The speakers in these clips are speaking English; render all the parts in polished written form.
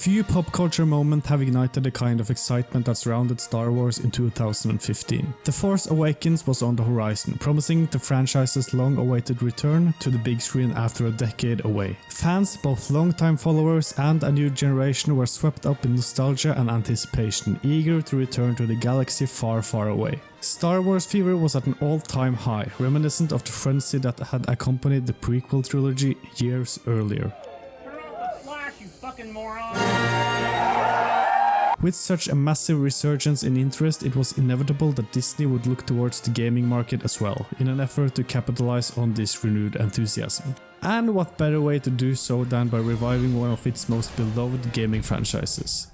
Few pop culture moments have ignited the kind of excitement that surrounded Star Wars in 2015. The Force Awakens was on the horizon, promising the franchise's long-awaited return to the big screen after a decade away. Fans, both long-time followers and a new generation, were swept up in nostalgia and anticipation, eager to return to the galaxy far, far away. Star Wars fever was at an all-time high, reminiscent of the frenzy that had accompanied the prequel trilogy years earlier. With such a massive resurgence in interest, it was inevitable that Disney would look towards the gaming market as well, in an effort to capitalize on this renewed enthusiasm. And what better way to do so than by reviving one of its most beloved gaming franchises.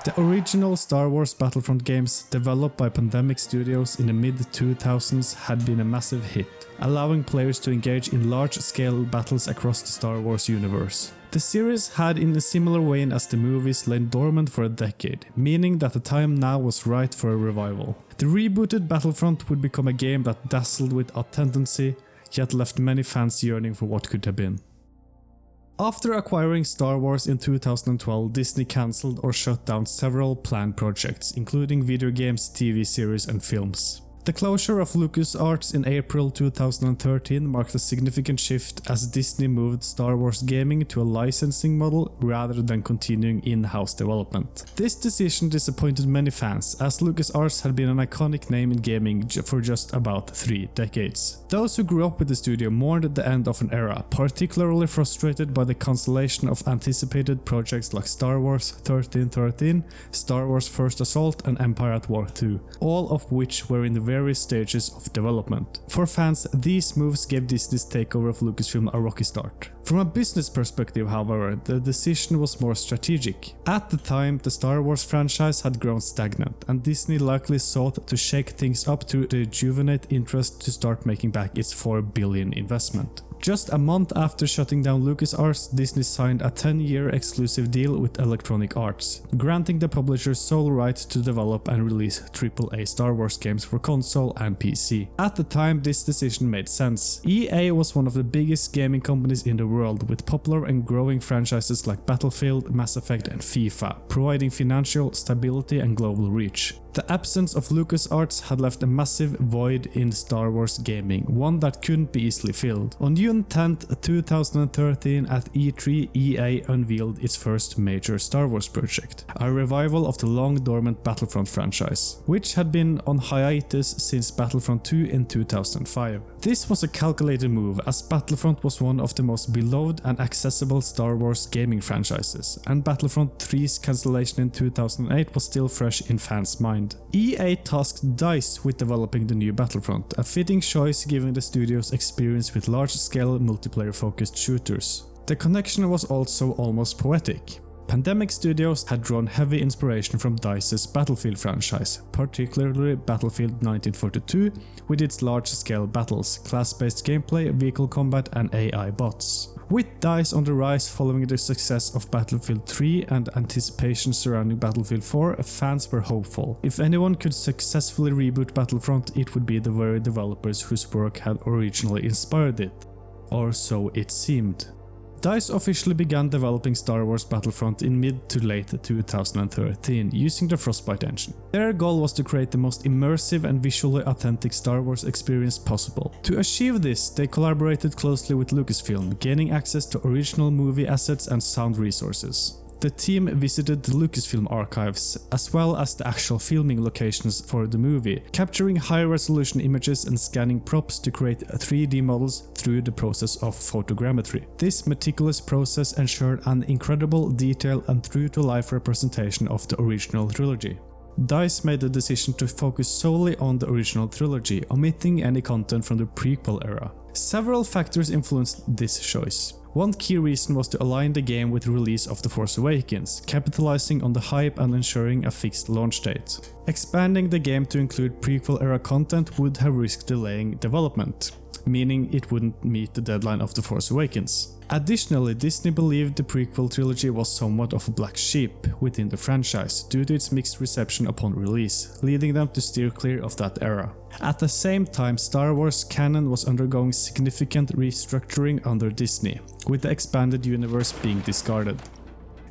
The original Star Wars Battlefront games, developed by Pandemic Studios in the mid-2000s, had been a massive hit, allowing players to engage in large-scale battles across the Star Wars universe. The series had, in a similar vein as the movies, lain dormant for a decade, meaning that the time now was right for a revival. The rebooted Battlefront would become a game that dazzled with authenticity, yet left many fans yearning for what could have been. After acquiring Star Wars in 2012, Disney cancelled or shut down several planned projects, including video games, TV series and films. The closure of LucasArts in April 2013 marked a significant shift as Disney moved Star Wars gaming to a licensing model rather than continuing in-house development. This decision disappointed many fans, as LucasArts had been an iconic name in gaming for just about 3 decades. Those who grew up with the studio mourned the end of an era, particularly frustrated by the cancellation of anticipated projects like Star Wars 1313, Star Wars First Assault and Empire at War 2, all of which were in the various stages of development. For fans, these moves gave Disney's takeover of Lucasfilm a rocky start. From a business perspective, however, the decision was more strategic. At the time, the Star Wars franchise had grown stagnant, and Disney likely sought to shake things up to rejuvenate interest to start making back its $4 billion investment. Just a month after shutting down LucasArts, Disney signed a 10-year exclusive deal with Electronic Arts, granting the publisher sole right to develop and release AAA Star Wars games for console and PC. At the time, this decision made sense. EA was one of the biggest gaming companies in the world, with popular and growing franchises like Battlefield, Mass Effect and FIFA, providing financial stability and global reach. The absence of LucasArts had left a massive void in Star Wars gaming, one that couldn't be easily filled. On June 10, 2013 at E3, EA unveiled its first major Star Wars project, a revival of the long-dormant Battlefront franchise, which had been on hiatus since Battlefront II in 2005. This was a calculated move, as Battlefront was one of the most beloved and accessible Star Wars gaming franchises, and Battlefront 3's cancellation in 2008 was still fresh in fans' mind. EA tasked DICE with developing the new Battlefront, a fitting choice given the studio's experience with large-scale multiplayer-focused shooters. The connection was also almost poetic. Pandemic Studios had drawn heavy inspiration from DICE's Battlefield franchise, particularly Battlefield 1942, with its large-scale battles, class-based gameplay, vehicle combat and AI bots. With DICE on the rise following the success of Battlefield 3 and anticipation surrounding Battlefield 4, fans were hopeful. If anyone could successfully reboot Battlefront, it would be the very developers whose work had originally inspired it. Or so it seemed. DICE officially began developing Star Wars Battlefront in mid to late 2013 using the Frostbite engine. Their goal was to create the most immersive and visually authentic Star Wars experience possible. To achieve this, they collaborated closely with Lucasfilm, gaining access to original movie assets and sound resources. The team visited the Lucasfilm archives, as well as the actual filming locations for the movie, capturing high-resolution images and scanning props to create 3D models through the process of photogrammetry. This meticulous process ensured an incredible, detailed and true-to-life representation of the original trilogy. DICE made the decision to focus solely on the original trilogy, omitting any content from the prequel era. Several factors influenced this choice. One key reason was to align the game with the release of The Force Awakens, capitalizing on the hype and ensuring a fixed launch date. Expanding the game to include prequel-era content would have risked delaying development. meaning it wouldn't meet the deadline of The Force Awakens. Additionally, Disney believed the prequel trilogy was somewhat of a black sheep within the franchise due to its mixed reception upon release, leading them to steer clear of that era. At the same time, Star Wars canon was undergoing significant restructuring under Disney, with the expanded universe being discarded.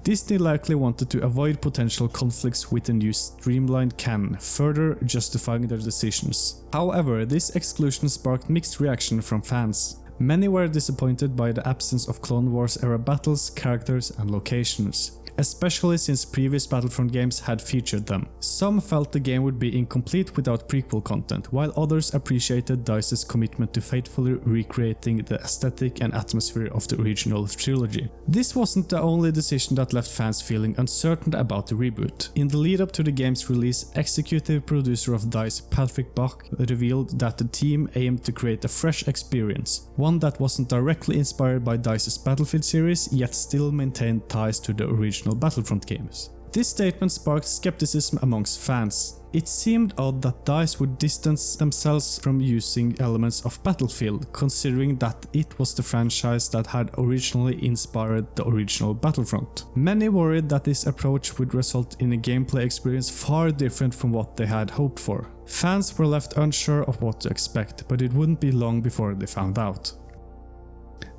Disney likely wanted to avoid potential conflicts with the new streamlined canon, further justifying their decisions. However, this exclusion sparked mixed reaction from fans. Many were disappointed by the absence of Clone Wars era battles, characters and locations, especially since previous Battlefront games had featured them. Some felt the game would be incomplete without prequel content, while others appreciated DICE's commitment to faithfully recreating the aesthetic and atmosphere of the original trilogy. This wasn't the only decision that left fans feeling uncertain about the reboot. In the lead up to the game's release, executive producer of DICE Patrick Bach revealed that the team aimed to create a fresh experience, one that wasn't directly inspired by DICE's Battlefield series, yet still maintained ties to the original Battlefront games. This statement sparked skepticism amongst fans. It seemed odd that DICE would distance themselves from using elements of Battlefield, considering that it was the franchise that had originally inspired the original Battlefront. Many worried that this approach would result in a gameplay experience far different from what they had hoped for. Fans were left unsure of what to expect, but it wouldn't be long before they found out.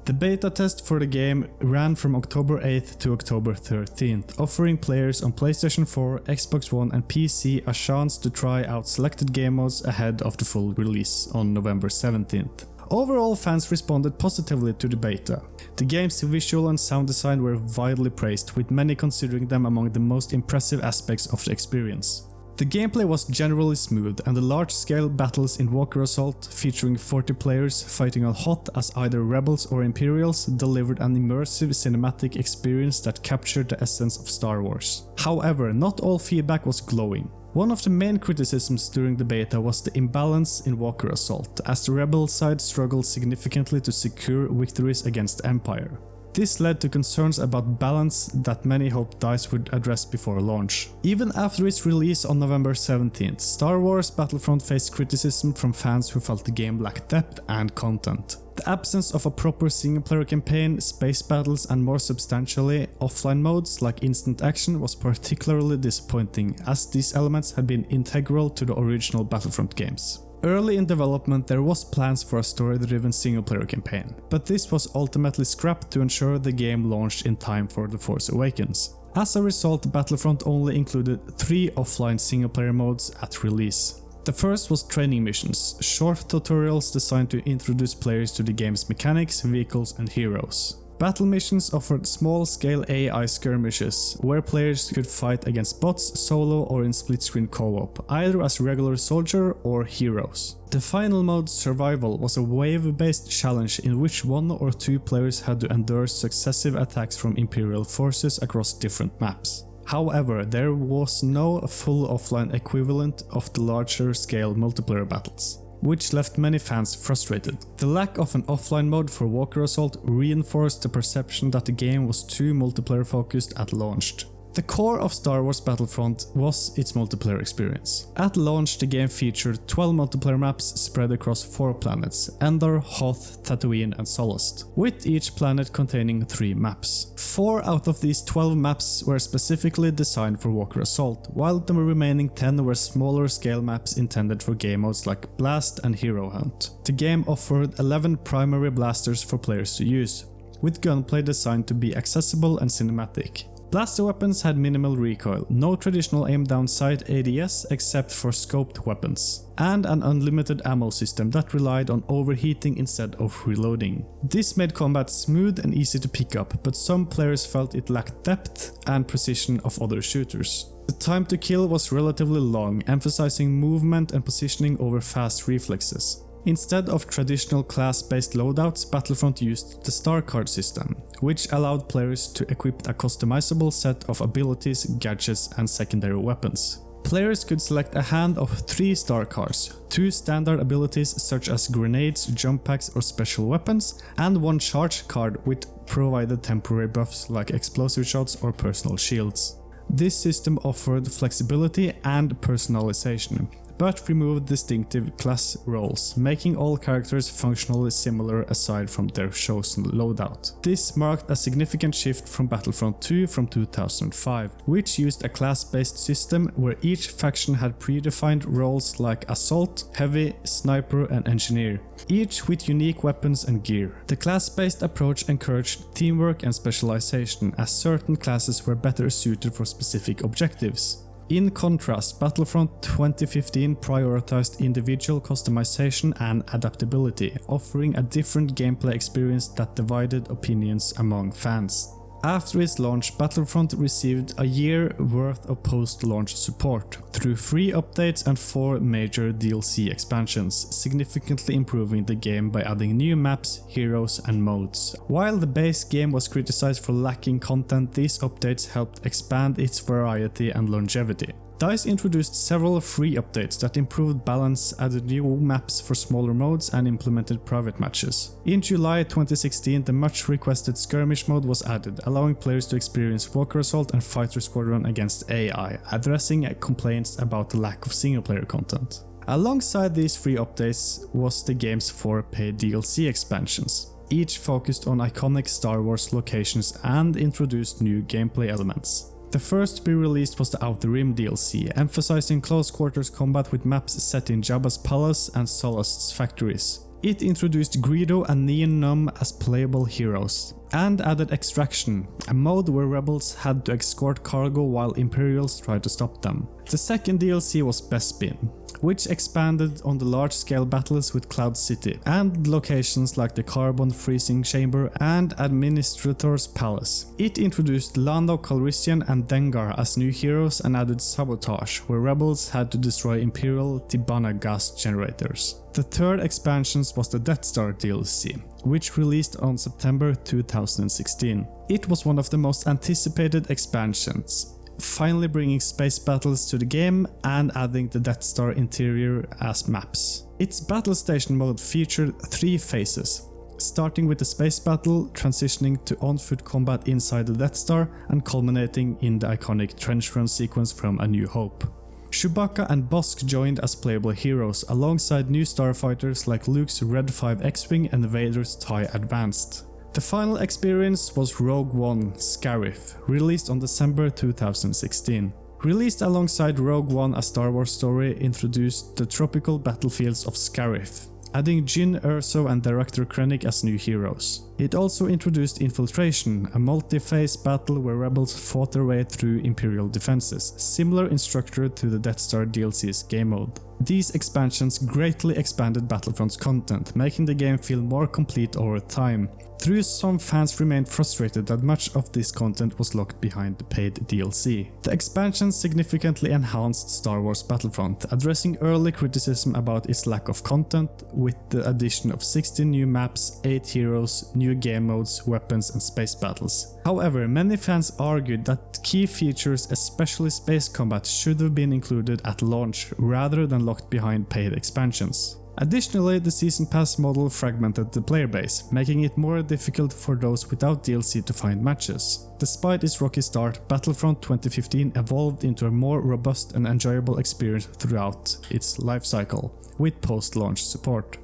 The beta test for the game ran from October 8th to October 13th, offering players on PlayStation 4, Xbox One and PC a chance to try out selected game modes ahead of the full release on November 17th. Overall, fans responded positively to the beta. The game's visual and sound design were widely praised, with many considering them among the most impressive aspects of the experience. The gameplay was generally smooth, and the large-scale battles in Walker Assault, featuring 40 players fighting on Hoth as either rebels or Imperials, delivered an immersive cinematic experience that captured the essence of Star Wars. However, not all feedback was glowing. One of the main criticisms during the beta was the imbalance in Walker Assault, as the rebel side struggled significantly to secure victories against the Empire. This led to concerns about balance that many hoped DICE would address before launch. Even after its release on November 17th, Star Wars Battlefront faced criticism from fans who felt the game lacked depth and content. The absence of a proper single-player campaign, space battles and more substantially, offline modes like instant action was particularly disappointing, as these elements had been integral to the original Battlefront games. Early in development there was plans for a story-driven single-player campaign, but this was ultimately scrapped to ensure the game launched in time for The Force Awakens. As a result, Battlefront only included 3 offline single-player modes at release. The first was training missions, short tutorials designed to introduce players to the game's mechanics, vehicles and heroes. Battle missions offered small-scale AI skirmishes, where players could fight against bots, solo or in split-screen co-op, either as regular soldier or heroes. The final mode, Survival, was a wave-based challenge in which 1 or 2 players had to endure successive attacks from Imperial forces across different maps. However, there was no full offline equivalent of the larger-scale multiplayer battles, which left many fans frustrated. The lack of an offline mode for Walker Assault reinforced the perception that the game was too multiplayer focused at launch. The core of Star Wars Battlefront was its multiplayer experience. At launch, the game featured 12 multiplayer maps spread across 4 planets: Endor, Hoth, Tatooine and Sullust, with each planet containing 3 maps. 4 out of these 12 maps were specifically designed for Walker Assault, while the remaining 10 were smaller scale maps intended for game modes like Blast and Hero Hunt. The game offered 11 primary blasters for players to use, with gunplay designed to be accessible and cinematic. Blaster weapons had minimal recoil, no traditional aim-down sight ADS except for scoped weapons, and an unlimited ammo system that relied on overheating instead of reloading. This made combat smooth and easy to pick up, but some players felt it lacked depth and precision of other shooters. The time to kill was relatively long, emphasizing movement and positioning over fast reflexes. Instead of traditional class-based loadouts, Battlefront used the star card system, which allowed players to equip a customizable set of abilities, gadgets and secondary weapons. Players could select a hand of 3 star cards, 2 standard abilities such as grenades, jump packs or special weapons, and 1 charge card which provided temporary buffs like explosive shots or personal shields. This system offered flexibility and personalization, but removed distinctive class roles, making all characters functionally similar aside from their chosen loadout. This marked a significant shift from Battlefront II from 2005, which used a class-based system where each faction had predefined roles like Assault, Heavy, Sniper and Engineer, each with unique weapons and gear. The class-based approach encouraged teamwork and specialization, as certain classes were better suited for specific objectives. In contrast, Battlefront 2015 prioritized individual customization and adaptability, offering a different gameplay experience that divided opinions among fans. After its launch, Battlefront received a year worth of post-launch support through 3 updates and 4 major DLC expansions, significantly improving the game by adding new maps, heroes and modes. While the base game was criticized for lacking content, these updates helped expand its variety and longevity. DICE introduced several free updates that improved balance, added new maps for smaller modes and implemented private matches. In July 2016, the much requested skirmish mode was added, allowing players to experience Walker Assault and Fighter Squadron against AI, addressing complaints about the lack of single-player content. Alongside these free updates was the game's 4 paid DLC expansions. Each focused on iconic Star Wars locations and introduced new gameplay elements. The first to be released was the Outer Rim DLC, emphasizing close quarters combat with maps set in Jabba's palace and Solast's factories. It introduced Greedo and Nien Nunb as playable heroes, and added Extraction, a mode where rebels had to escort cargo while Imperials tried to stop them. The second DLC was Bespin, which expanded on the large-scale battles with Cloud City, and locations like the Carbon Freezing Chamber and Administrator's Palace. It introduced Lando Calrissian and Dengar as new heroes and added Sabotage, where rebels had to destroy Imperial Tibanna gas generators. The third expansion was the Death Star DLC, which released on September 2016. It was one of the most anticipated expansions, finally bringing space battles to the game and adding the Death Star interior as maps. Its battle station mode featured 3 phases, starting with the space battle, transitioning to on-foot combat inside the Death Star, and culminating in the iconic trench run sequence from A New Hope. Chewbacca and Bossk joined as playable heroes, alongside new starfighters like Luke's Red 5 X-Wing and Vader's TIE Advanced. The final experience was Rogue One Scarif, released on December 2016. Released alongside Rogue One, A Star Wars Story introduced the tropical battlefields of Scarif, adding Jyn Erso and Director Krennic as new heroes. It also introduced Infiltration, a multi-phase battle where rebels fought their way through Imperial defenses, similar in structure to the Death Star DLC's game mode. These expansions greatly expanded Battlefront's content, making the game feel more complete over time. Though some fans remained frustrated that much of this content was locked behind the paid DLC. The expansion significantly enhanced Star Wars Battlefront, addressing early criticism about its lack of content, with the addition of 16 new maps, 8 heroes, new game modes, weapons and space battles. However, many fans argued that key features, especially space combat, should have been included at launch rather than locked behind paid expansions. Additionally, the Season Pass model fragmented the player base, making it more difficult for those without DLC to find matches. Despite its rocky start, Battlefront 2015 evolved into a more robust and enjoyable experience throughout its lifecycle, with post-launch support.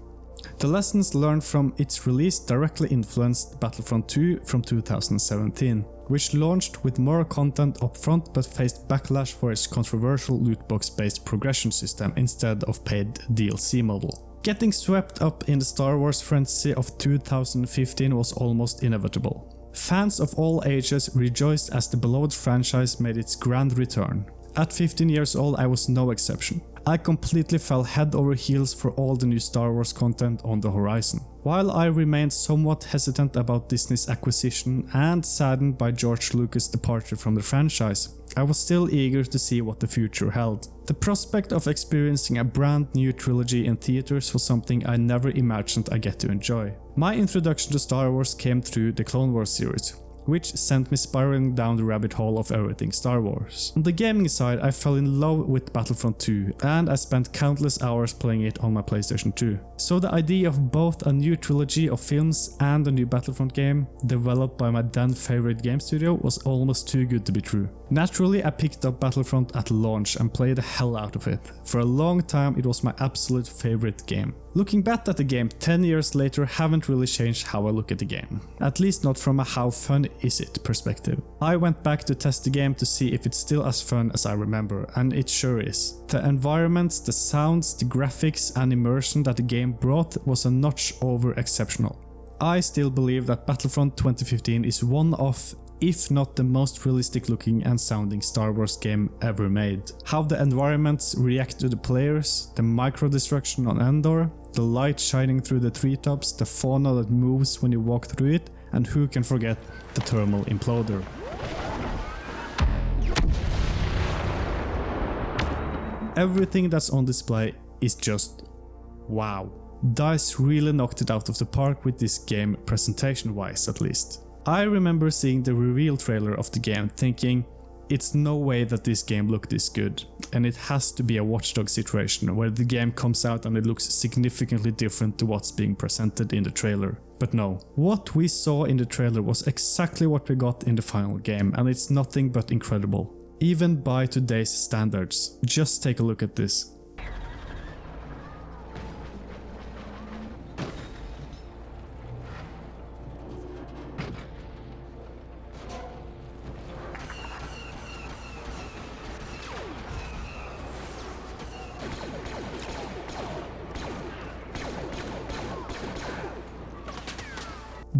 The lessons learned from its release directly influenced Battlefront II from 2017, which launched with more content upfront but faced backlash for its controversial lootbox-based progression system instead of paid DLC model. Getting swept up in the Star Wars frenzy of 2015 was almost inevitable. Fans of all ages rejoiced as the beloved franchise made its grand return. At 15 years old, I was no exception. I completely fell head over heels for all the new Star Wars content on the horizon. While I remained somewhat hesitant about Disney's acquisition and saddened by George Lucas' departure from the franchise, I was still eager to see what the future held. The prospect of experiencing a brand new trilogy in theaters was something I never imagined I'd get to enjoy. My introduction to Star Wars came through the Clone Wars series, which sent me spiraling down the rabbit hole of everything Star Wars. On the gaming side, I fell in love with Battlefront 2, and I spent countless hours playing it on my PlayStation 2. So the idea of both a new trilogy of films and a new Battlefront game, developed by my then favorite game studio, was almost too good to be true. Naturally, I picked up Battlefront at launch and played the hell out of it. For a long time, it was my absolute favorite game. Looking back at the game 10 years later haven't really changed how I look at the game. At least not from a how fun is it perspective. I went back to test the game to see if it's still as fun as I remember, and it sure is. The environments, the sounds, the graphics and immersion that the game brought was a notch over exceptional. I still believe that Battlefront 2015 is one of, if not the most realistic looking and sounding Star Wars game ever made. How the environments react to the players, the micro-destruction on Endor, the light shining through the treetops, the fauna that moves when you walk through it, and who can forget the thermal imploder. Everything that's on display is just wow. DICE really knocked it out of the park with this game, presentation-wise at least. I remember seeing the reveal trailer of the game thinking, it's no way that this game looked this good, and it has to be a Watch Dogs situation where the game comes out and it looks significantly different to what's being presented in the trailer. But no, what we saw in the trailer was exactly what we got in the final game, and it's nothing but incredible. Even by today's standards. Just take a look at this.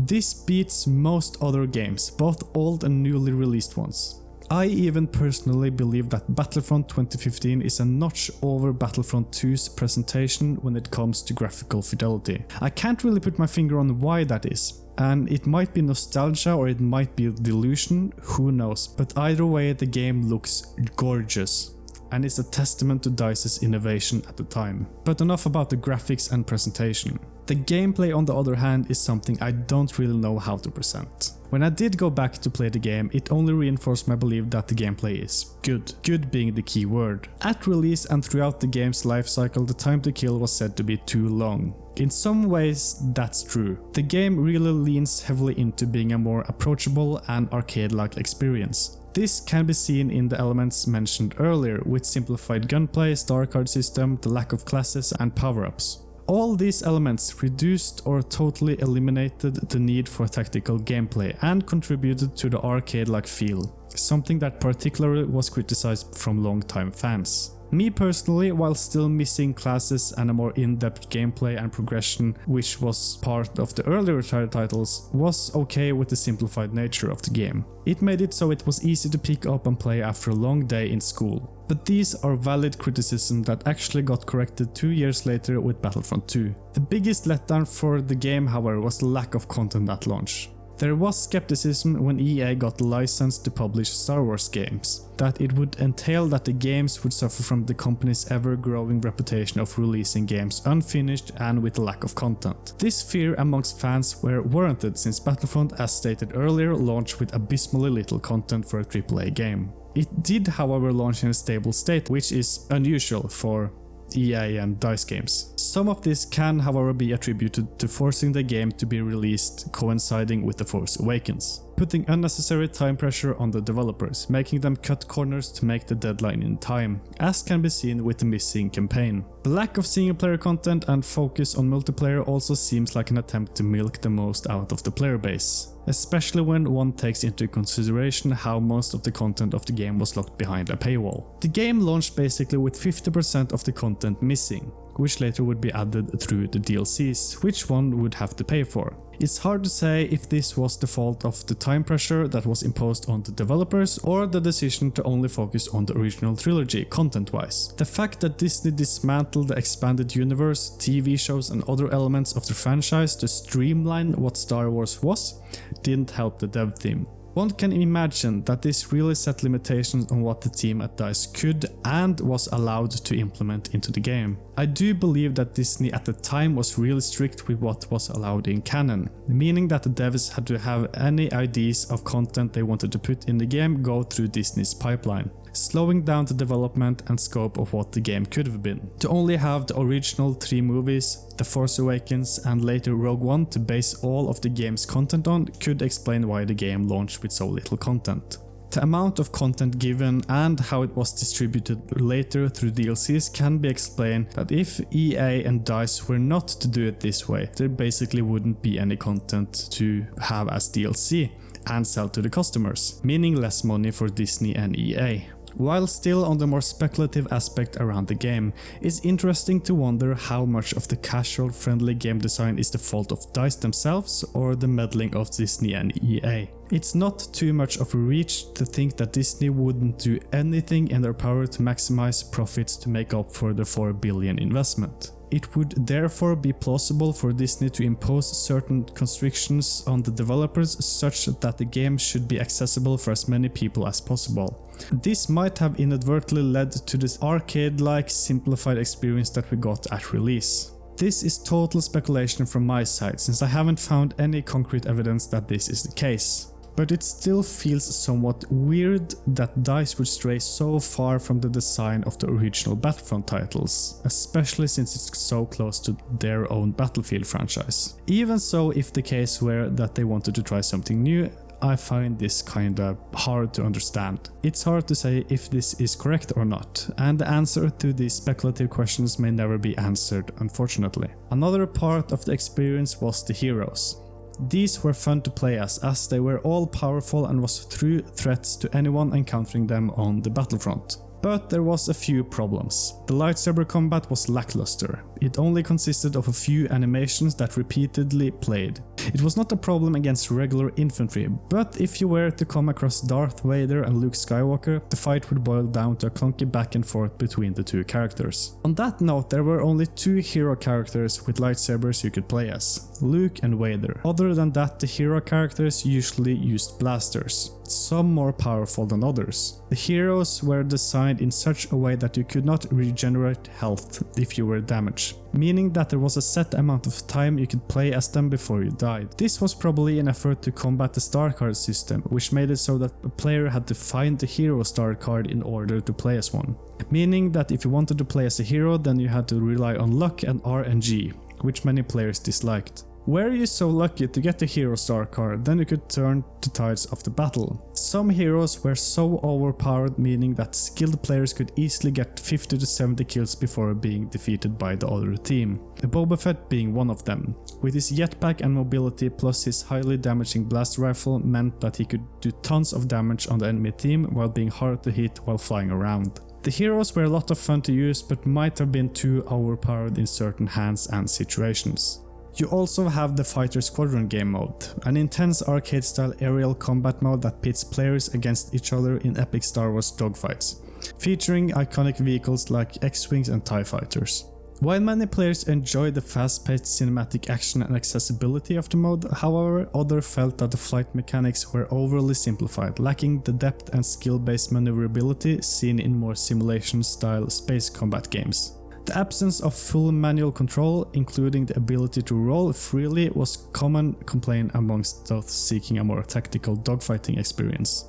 This beats most other games, both old and newly released ones. I even personally believe that Battlefront 2015 is a notch over Battlefront 2's presentation when it comes to graphical fidelity. I can't really put my finger on why that is, and it might be nostalgia or it might be delusion, who knows, but either way the game looks gorgeous. And it's a testament to DICE's innovation at the time. But enough about the graphics and presentation. The gameplay on the other hand is something I don't really know how to present. When I did go back to play the game, it only reinforced my belief that the gameplay is good. Good being the key word. At release and throughout the game's life cycle, the time to kill was said to be too long. In some ways, that's true. The game really leans heavily into being a more approachable and arcade-like experience. This can be seen in the elements mentioned earlier, with simplified gunplay, star card system, the lack of classes and power-ups. All these elements reduced or totally eliminated the need for tactical gameplay and contributed to the arcade-like feel, something that particularly was criticized from long-time fans. Me personally, while still missing classes and a more in-depth gameplay and progression, which was part of the earlier titles, was okay with the simplified nature of the game. It made it so it was easy to pick up and play after a long day in school. But these are valid criticisms that actually got corrected 2 years later with Battlefront 2. The biggest letdown for the game, however, was the lack of content at launch. There was skepticism when EA got the license to publish Star Wars games, that it would entail that the games would suffer from the company's ever-growing reputation of releasing games unfinished and with a lack of content. This fear amongst fans were warranted since Battlefront, as stated earlier, launched with abysmally little content for a AAA game. It did, however, launch in a stable state, which is unusual for EA and DICE games. Some of this can, however, be attributed to forcing the game to be released coinciding with The Force Awakens, putting unnecessary time pressure on the developers, making them cut corners to make the deadline in time, as can be seen with the missing campaign. The lack of single-player content and focus on multiplayer also seems like an attempt to milk the most out of the player base, especially when one takes into consideration how most of the content of the game was locked behind a paywall. The game launched basically with 50% of the content missing, which later would be added through the DLCs, which one would have to pay for. It's hard to say if this was the fault of the time pressure that was imposed on the developers or the decision to only focus on the original trilogy content-wise. The fact that Disney dismantled the expanded universe, TV shows and other elements of the franchise to streamline what Star Wars was didn't help the dev team. One can imagine that this really set limitations on what the team at DICE could and was allowed to implement into the game. I do believe that Disney at the time was really strict with what was allowed in canon, meaning that the devs had to have any ideas of content they wanted to put in the game go through Disney's pipeline, slowing down the development and scope of what the game could have been. To only have the original 3 movies, The Force Awakens and later Rogue One to base all of the game's content on could explain why the game launched with so little content. The amount of content given and how it was distributed later through DLCs can be explained that if EA and DICE were not to do it this way, there basically wouldn't be any content to have as DLC and sell to the customers, meaning less money for Disney and EA. While still on the more speculative aspect around the game, it's interesting to wonder how much of the casual-friendly game design is the fault of DICE themselves or the meddling of Disney and EA. It's not too much of a reach to think that Disney wouldn't do anything in their power to maximize profits to make up for the $4 billion investment. It would therefore be plausible for Disney to impose certain constrictions on the developers such that the game should be accessible for as many people as possible. This might have inadvertently led to this arcade-like simplified experience that we got at release. This is total speculation from my side, since I haven't found any concrete evidence that this is the case. But it still feels somewhat weird that DICE would stray so far from the design of the original Battlefront titles, especially since it's so close to their own Battlefield franchise. Even so, if the case were that they wanted to try something new, I find this kinda hard to understand. It's hard to say if this is correct or not, and the answer to these speculative questions may never be answered, unfortunately. Another part of the experience was the heroes. These were fun to play as they were all powerful and was true threats to anyone encountering them on the battlefront. But there was a few problems. The lightsaber combat was lackluster. It only consisted of a few animations that repeatedly played. It was not a problem against regular infantry, but if you were to come across Darth Vader and Luke Skywalker, the fight would boil down to a clunky back and forth between the two characters. On that note, there were only 2 hero characters with lightsabers you could play as, Luke and Vader. Other than that, the hero characters usually used blasters, some more powerful than others. The heroes were designed in such a way that you could not regenerate health if you were damaged, meaning that there was a set amount of time you could play as them before you died. This was probably an effort to combat the star card system, which made it so that a player had to find the hero star card in order to play as one. Meaning that if you wanted to play as a hero, then you had to rely on luck and RNG, which many players disliked. Were you so lucky to get the hero star card, then you could turn the tides of the battle. Some heroes were so overpowered, meaning that skilled players could easily get 50 to 70 kills before being defeated by the other team, Boba Fett being one of them. With his jetpack and mobility plus his highly damaging blast rifle meant that he could do tons of damage on the enemy team while being hard to hit while flying around. The heroes were a lot of fun to use, but might have been too overpowered in certain hands and situations. You also have the Fighter Squadron game mode, an intense arcade-style aerial combat mode that pits players against each other in epic Star Wars dogfights, featuring iconic vehicles like X-Wings and TIE Fighters. While many players enjoyed the fast-paced cinematic action and accessibility of the mode, however, others felt that the flight mechanics were overly simplified, lacking the depth and skill-based maneuverability seen in more simulation-style space combat games. The absence of full manual control, including the ability to roll freely, was a common complaint amongst those seeking a more tactical dogfighting experience.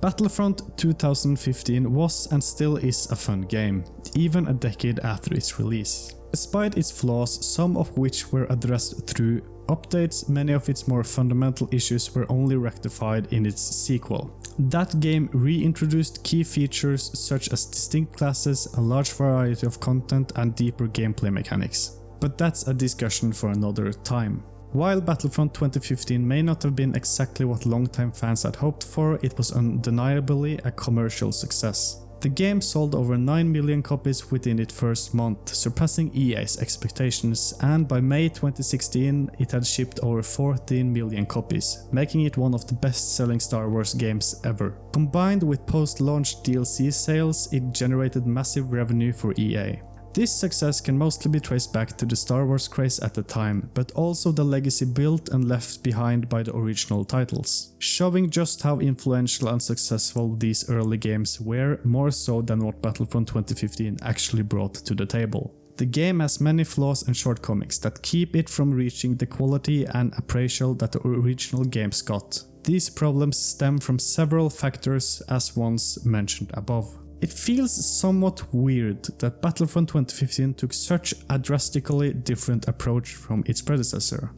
Battlefront 2015 was and still is a fun game, even a decade after its release. Despite its flaws, some of which were addressed through updates, many of its more fundamental issues were only rectified in its sequel. That game reintroduced key features such as distinct classes, a large variety of content, and deeper gameplay mechanics. But that's a discussion for another time. While Battlefront 2015 may not have been exactly what longtime fans had hoped for, it was undeniably a commercial success. The game sold over 9 million copies within its first month, surpassing EA's expectations, and by May 2016 it had shipped over 14 million copies, making it one of the best-selling Star Wars games ever. Combined with post-launch DLC sales, it generated massive revenue for EA. This success can mostly be traced back to the Star Wars craze at the time, but also the legacy built and left behind by the original titles, showing just how influential and successful these early games were, more so than what Battlefront 2015 actually brought to the table. The game has many flaws and shortcomings that keep it from reaching the quality and appraisal that the original games got. These problems stem from several factors as once mentioned above. It feels somewhat weird that Battlefront 2015 took such a drastically different approach from its predecessor,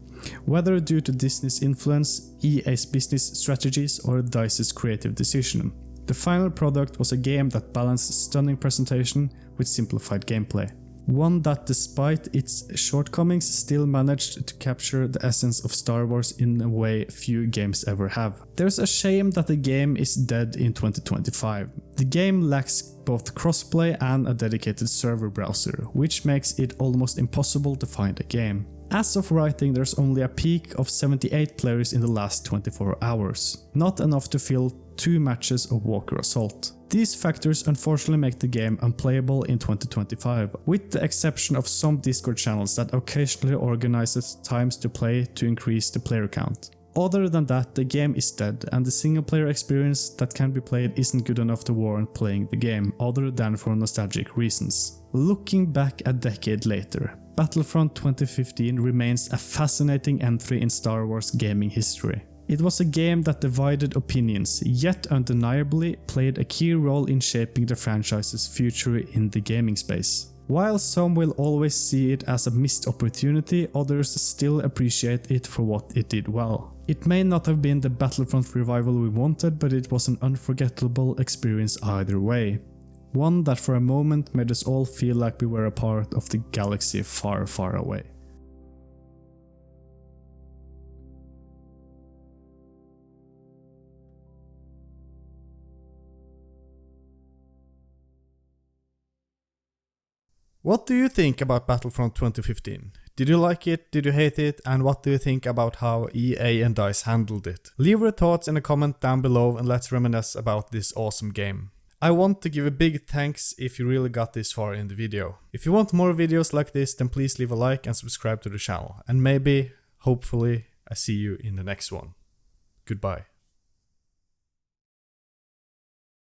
whether due to Disney's influence, EA's business strategies, or DICE's creative decision. The final product was a game that balanced stunning presentation with simplified gameplay. One that, despite its shortcomings, still managed to capture the essence of Star Wars in a way few games ever have. There's a shame that the game is dead in 2025. The game lacks both crossplay and a dedicated server browser, which makes it almost impossible to find a game. As of writing, there's only a peak of 78 players in the last 24 hours, not enough to fill 2 matches of Walker Assault. These factors unfortunately make the game unplayable in 2025, with the exception of some Discord channels that occasionally organizes times to play to increase the player count. Other than that, the game is dead, and the single player experience that can be played isn't good enough to warrant playing the game, other than for nostalgic reasons. Looking back a decade later, Battlefront 2015 remains a fascinating entry in Star Wars gaming history. It was a game that divided opinions, yet undeniably played a key role in shaping the franchise's future in the gaming space. While some will always see it as a missed opportunity, others still appreciate it for what it did well. It may not have been the Battlefront revival we wanted, but it was an unforgettable experience either way. One that for a moment made us all feel like we were a part of the galaxy far, far away. What do you think about Battlefront 2015? Did you like it? Did you hate it? And what do you think about how EA and DICE handled it? Leave your thoughts in a comment down below and let's reminisce about this awesome game. I want to give a big thanks if you really got this far in the video. If you want more videos like this, then please leave a like and subscribe to the channel. And maybe, hopefully, I see you in the next one. Goodbye.